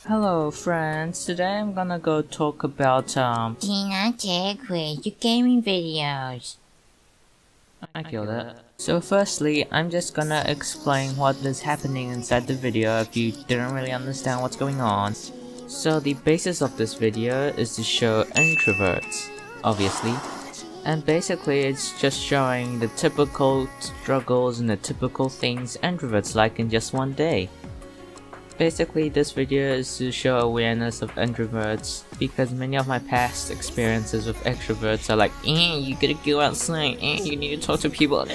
Hello friends, today I'm gonna go talk about Tenatic-X with your gaming videos. I killed it. So firstly, I'm just gonna explain what is happening inside the video if you didn't really understand what's going on. So the basis of this video is to show introverts, obviously. And basically it's just showing the typical struggles and the typical things introverts like in just one day. Basically, this video is to show awareness of introverts because many of my past experiences with extroverts are like, you gotta go outside, you need to talk to people.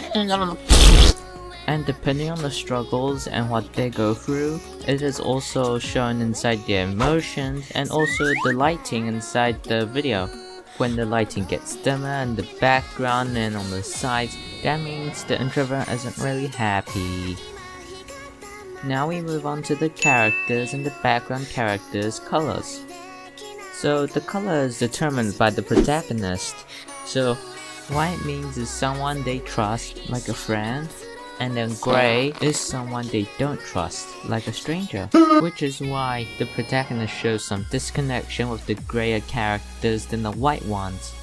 And depending on the struggles and what they go through, it is also shown inside their emotions and also the lighting inside the video. When the lighting gets dimmer in the background and on the sides, that means the introvert isn't really happy. Now we move on to the characters and the background characters' colors. So the color is determined by the protagonist. So white means is someone they trust, like a friend, and then gray is someone they don't trust, like a stranger. Which is why the protagonist shows some disconnection with the grayer characters than the white ones.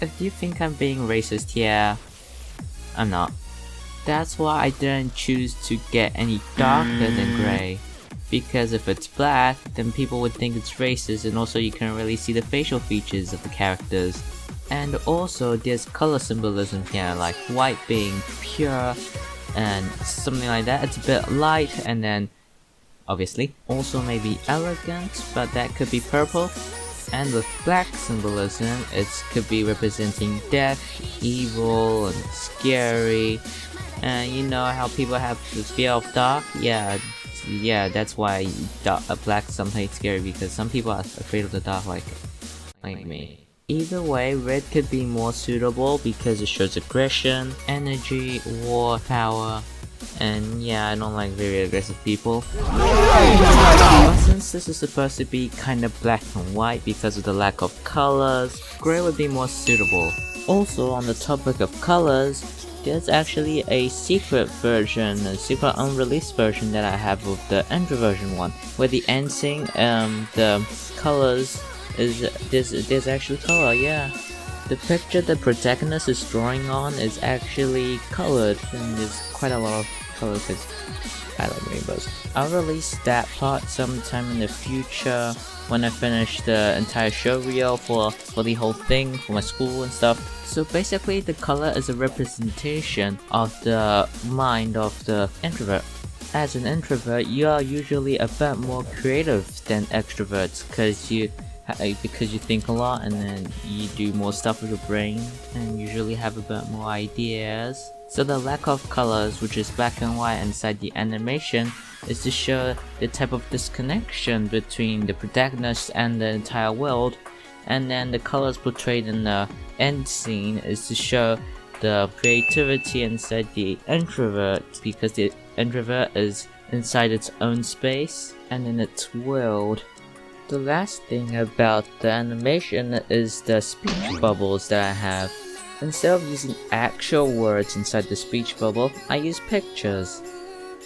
If you think I'm being racist here, I'm not. That's why I didn't choose to get any darker than gray, because if it's black, then people would think it's racist and also you can't really see the facial features of the characters. And also there's color symbolism here, like white being pure and something like that. It's a bit light, and then obviously also maybe elegant, but that could be purple. And with black symbolism, it could be representing death, evil, and scary. And you know how people have the fear of dark? Yeah, that's why black is sometimes scary, because some people are afraid of the dark like me. Either way, red could be more suitable because it shows aggression, energy, war, power, and yeah, I don't like very aggressive people. But since this is supposed to be kind of black and white because of the lack of colors, gray would be more suitable. Also, on the topic of colors, there's actually a secret version, a secret unreleased version that I have of the Introversion one, where the ending, the colors is there's actually color, yeah. The picture the protagonist is drawing on is actually colored, and there's quite a lot of color because I like rainbows. I'll release that part sometime in the future when I finish the entire show reel for the whole thing, for my school and stuff. So basically the color is a representation of the mind of the introvert. As an introvert, you are usually a bit more creative than extroverts because you think a lot and then you do more stuff with your brain and usually have a bit more ideas. So the lack of colors, which is black and white inside the animation, is to show the type of disconnection between the protagonist and the entire world. And then the colors portrayed in the end scene is to show the creativity inside the introvert, because the introvert is inside its own space and in its world. The last thing about the animation is the speech bubbles that I have. Instead of using actual words inside the speech bubble, I use pictures.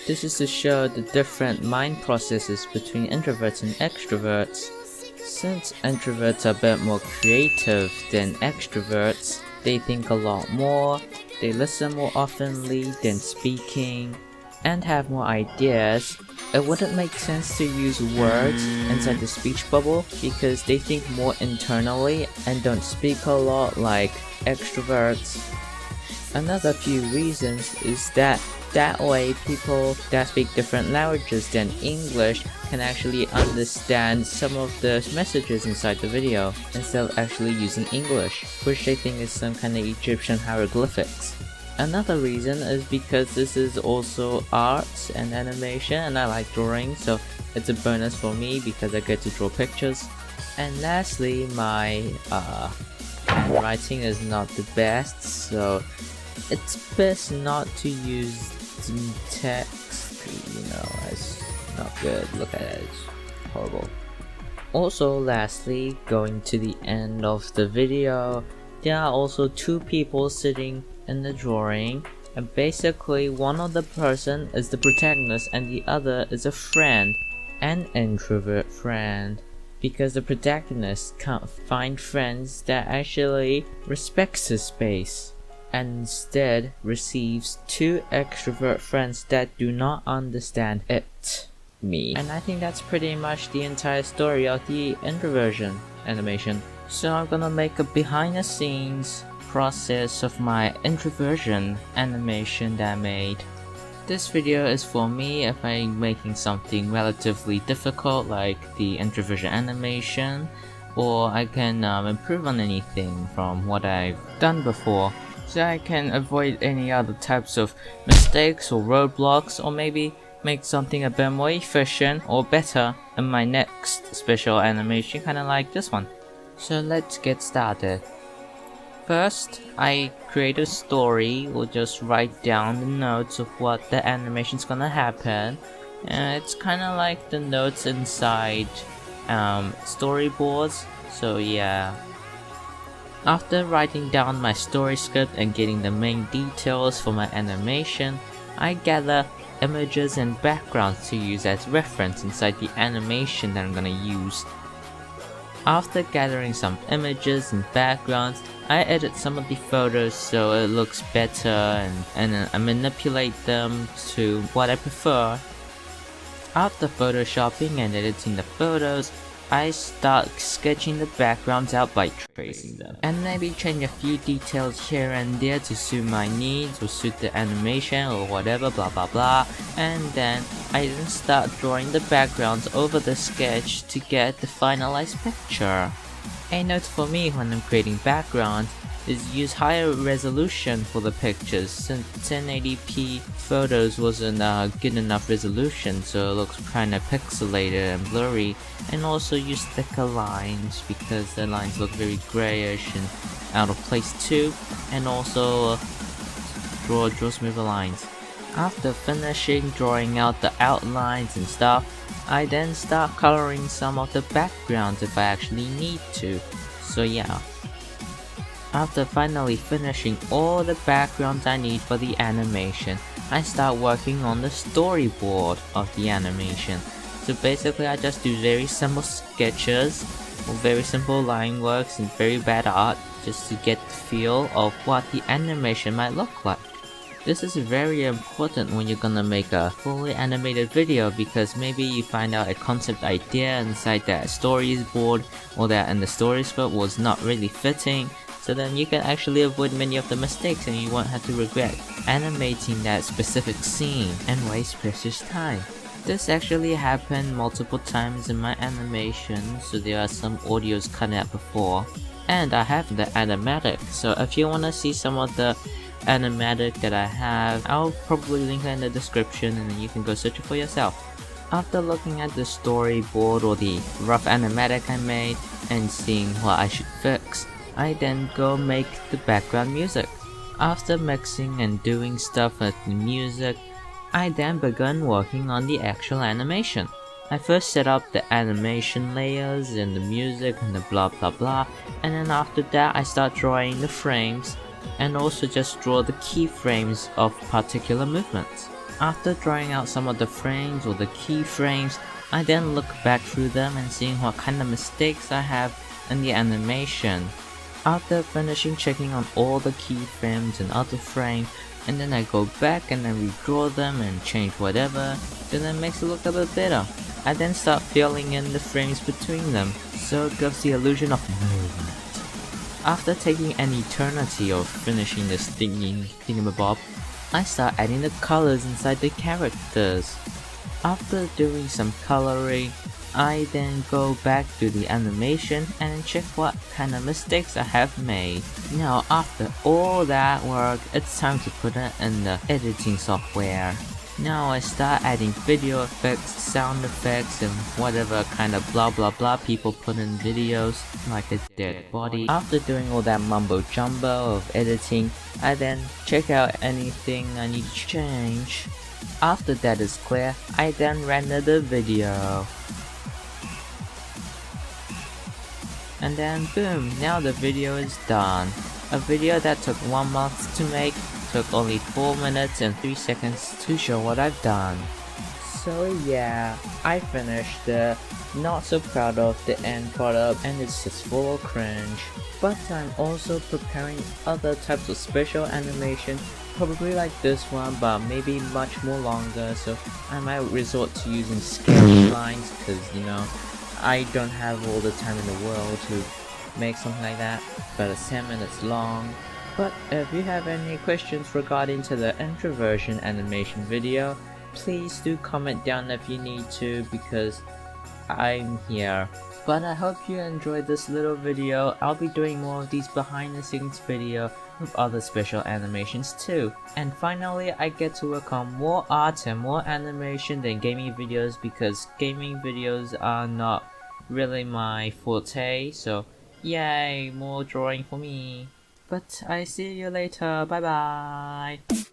This is to show the different mind processes between introverts and extroverts. Since introverts are a bit more creative than extroverts, they think a lot more, they listen more oftenly than speaking, and have more ideas. It wouldn't make sense to use words inside the speech bubble because they think more internally and don't speak a lot like extroverts. Another few reasons is that way people that speak different languages than English can actually understand some of the messages inside the video instead of actually using English, which they think is some kind of Egyptian hieroglyphics. Another reason is because this is also art and animation and I like drawing, so it's a bonus for me because I get to draw pictures. And lastly, my handwriting is not the best, so it's best not to use some text, it's not good. Look at it, it's horrible. Also, lastly, going to the end of the video, there are also two people sitting in the drawing, and basically one of the person is the protagonist and the other is a friend. an introvert friend, because the protagonist can't find friends that actually respects his space, and instead receives 2 extrovert friends that do not understand it, me. And I think that's pretty much the entire story of the Introversion animation. So I'm gonna make a behind the scenes process of my Introversion animation that I made. This video is for me if I'm making something relatively difficult like the Introversion animation, or I can improve on anything from what I've done before, so I can avoid any other types of mistakes or roadblocks, or maybe make something a bit more efficient or better in my next special animation, kinda like this one. So let's get started. First, I create a story, or just write down the notes of what the animation's gonna happen. And it's kinda like the notes inside storyboards, so yeah. After writing down my story script and getting the main details for my animation, I gather images and backgrounds to use as reference inside the animation that I'm gonna use. After gathering some images and backgrounds, I edit some of the photos so it looks better, and I manipulate them to what I prefer. After photoshopping and editing the photos, I start sketching the backgrounds out by tracing them, and maybe change a few details here and there to suit my needs or suit the animation or whatever, blah blah blah. And then I start drawing the backgrounds over the sketch to get the finalized picture. A note for me when I'm creating backgrounds is use higher resolution for the pictures, since 1080p photos wasn't good enough resolution, so it looks kinda pixelated and blurry. And also use thicker lines because the lines look very grayish and out of place too. And also draw smoother lines. After finishing drawing out the outlines and stuff, I then start coloring some of the backgrounds if I actually need to. So yeah. After finally finishing all the backgrounds I need for the animation, I start working on the storyboard of the animation. So basically I just do very simple sketches or very simple line works and very bad art just to get the feel of what the animation might look like. This is very important when you're gonna make a fully animated video, because maybe you find out a concept idea inside that storyboard, or that in the story script was not really fitting. So then you can actually avoid many of the mistakes and you won't have to regret animating that specific scene and waste precious time. This actually happened multiple times in my animation, so there are some audios cut out before. And I have the animatic, so if you wanna see some of the animatic that I have, I'll probably link it in the description and then you can go search it for yourself. After looking at the storyboard or the rough animatic I made and seeing what I should fix, I then go make the background music. After mixing and doing stuff with the music, I then began working on the actual animation. I first set up the animation layers and the music and the blah blah blah, and then after that I start drawing the frames and also just draw the keyframes of particular movements. After drawing out some of the frames or the keyframes, I then look back through them and seeing what kind of mistakes I have in the animation. After finishing checking on all the keyframes and other frames, and then I go back and then redraw them and change whatever, then it makes it look a bit better. I then start filling in the frames between them, so it gives the illusion of movement. After taking an eternity of finishing this thingamabob, I start adding the colors inside the characters. After doing some coloring, I then go back to the animation and check what kind of mistakes I have made. Now after all that work, it's time to put it in the editing software. Now I start adding video effects, sound effects, and whatever kind of blah blah blah people put in videos, like a dead body. After doing all that mumbo jumbo of editing, I then check out anything I need to change. After that is clear, I then render the video. And then boom, now the video is done. A video that took 1 month to make took only 4 minutes and 3 seconds to show what I've done. So yeah, I finished it. Not so proud of the end product and it's just full of cringe. But I'm also preparing other types of special animation, probably like this one but maybe much more longer, so I might resort to using scary lines because you know, I don't have all the time in the world to make something like that, but it's 10 minutes long. But if you have any questions regarding to the introversion animation video, please do comment down if you need to because I'm here. But I hope you enjoyed this little video. I'll be doing more of these behind the scenes video with other special animations too. And finally I get to work on more art and more animation than gaming videos because gaming videos are not really my forte, so yay, more drawing for me. But I see you later, bye bye.